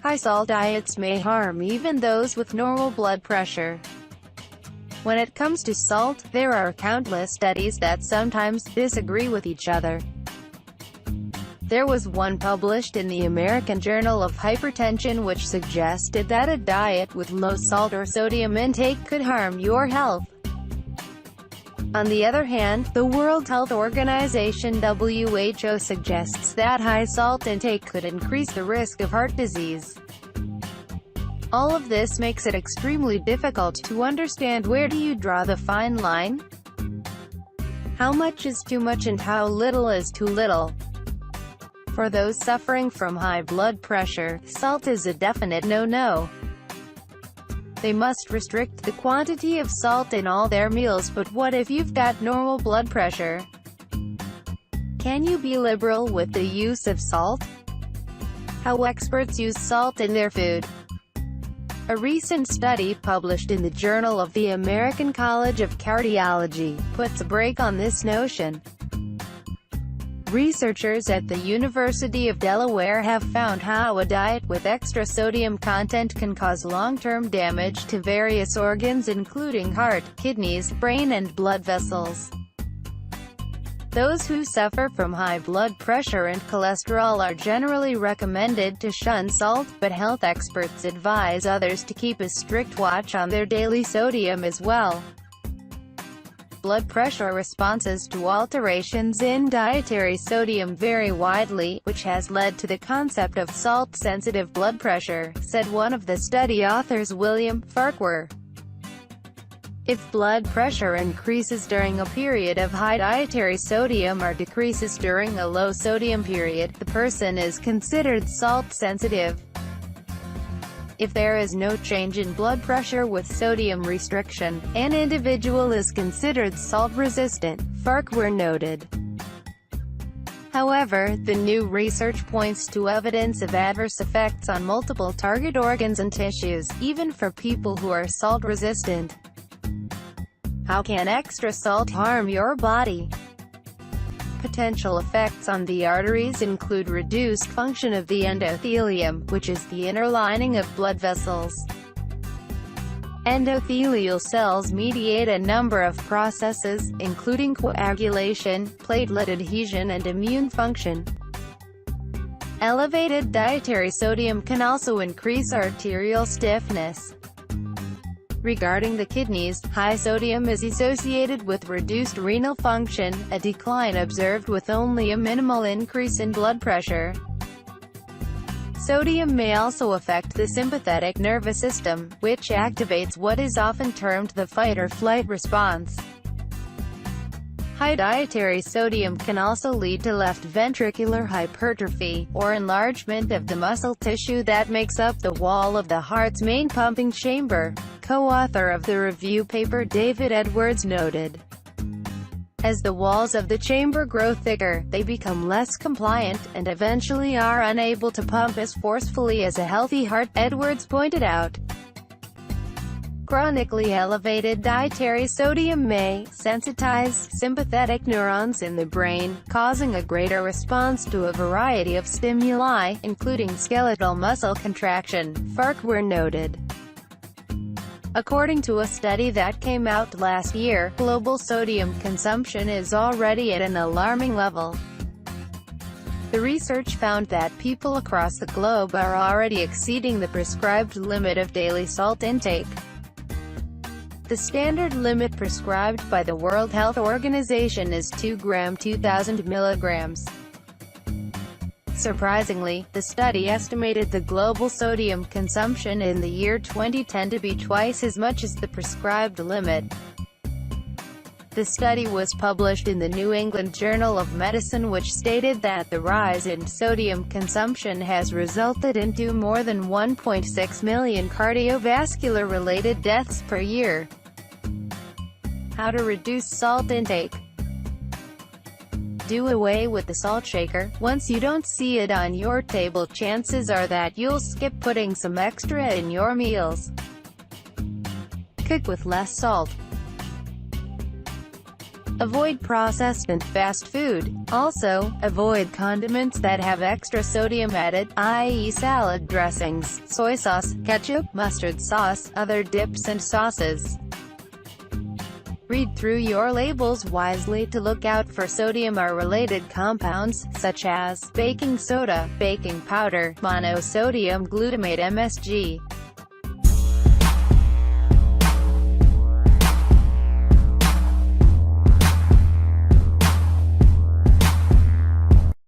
High-salt diets may harm even those with normal blood pressure. When it comes to salt, there are countless studies that sometimes disagree with each other. There was one published in the American Journal of Hypertension which suggested that a diet with low salt or sodium intake could harm your health. On the other hand, the World Health Organization (WHO) suggests that high salt intake could increase the risk of heart disease. All of this makes it extremely difficult to understand where do you draw the fine line? How much is too much and how little is too little? For those suffering from high blood pressure, salt is a definite no-no. They must restrict the quantity of salt in all their meals, but what if you've got normal blood pressure? Can you be liberal with the use of salt? How experts use salt in their food. A recent study published in the Journal of the American College of Cardiology puts a brake on this notion. Researchers at the University of Delaware have found how a diet with extra sodium content can cause long-term damage to various organs including heart, kidneys, brain and blood vessels. Those who suffer from high blood pressure and cholesterol are generally recommended to shun salt, but health experts advise others to keep a strict watch on their daily sodium as well. Blood pressure responses to alterations in dietary sodium vary widely, which has led to the concept of salt-sensitive blood pressure, said one of the study authors, William Farquhar. If blood pressure increases during a period of high dietary sodium or decreases during a low sodium period, the person is considered salt-sensitive. If there is no change in blood pressure with sodium restriction, an individual is considered salt-resistant, Farquhar noted. However, the new research points to evidence of adverse effects on multiple target organs and tissues, even for people who are salt-resistant. How can extra salt harm your body? Potential effects on the arteries include reduced function of the endothelium, which is the inner lining of blood vessels. Endothelial cells mediate a number of processes, including coagulation, platelet adhesion and immune function. Elevated dietary sodium can also increase arterial stiffness. Regarding the kidneys, high sodium is associated with reduced renal function, a decline observed with only a minimal increase in blood pressure. Sodium may also affect the sympathetic nervous system, which activates what is often termed the fight-or-flight response. High dietary sodium can also lead to left ventricular hypertrophy, or enlargement of the muscle tissue that makes up the wall of the heart's main pumping chamber, co-author of the review paper David Edwards noted. As the walls of the chamber grow thicker, they become less compliant, and eventually are unable to pump as forcefully as a healthy heart, Edwards pointed out. Chronically elevated dietary sodium may sensitize sympathetic neurons in the brain, causing a greater response to a variety of stimuli, including skeletal muscle contraction, Farquhar noted. According to a study that came out last year, global sodium consumption is already at an alarming level. The research found that people across the globe are already exceeding the prescribed limit of daily salt intake. The standard limit prescribed by the World Health Organization is 2 grams 2,000 milligrams. Surprisingly, the study estimated the global sodium consumption in the year 2010 to be twice as much as the prescribed limit. The study was published in the New England Journal of Medicine, which stated that the rise in sodium consumption has resulted into more than 1.6 million cardiovascular-related deaths per year. How to reduce salt intake. Do away with the salt shaker. Once you don't see it on your table, chances are that you'll skip putting some extra in your meals. Cook with less salt. Avoid processed and fast food. Also, avoid condiments that have extra sodium added, i.e. salad dressings, soy sauce, ketchup, mustard sauce, other dips and sauces. Read through your labels wisely to look out for sodium or related compounds, such as baking soda, baking powder, monosodium glutamate (MSG).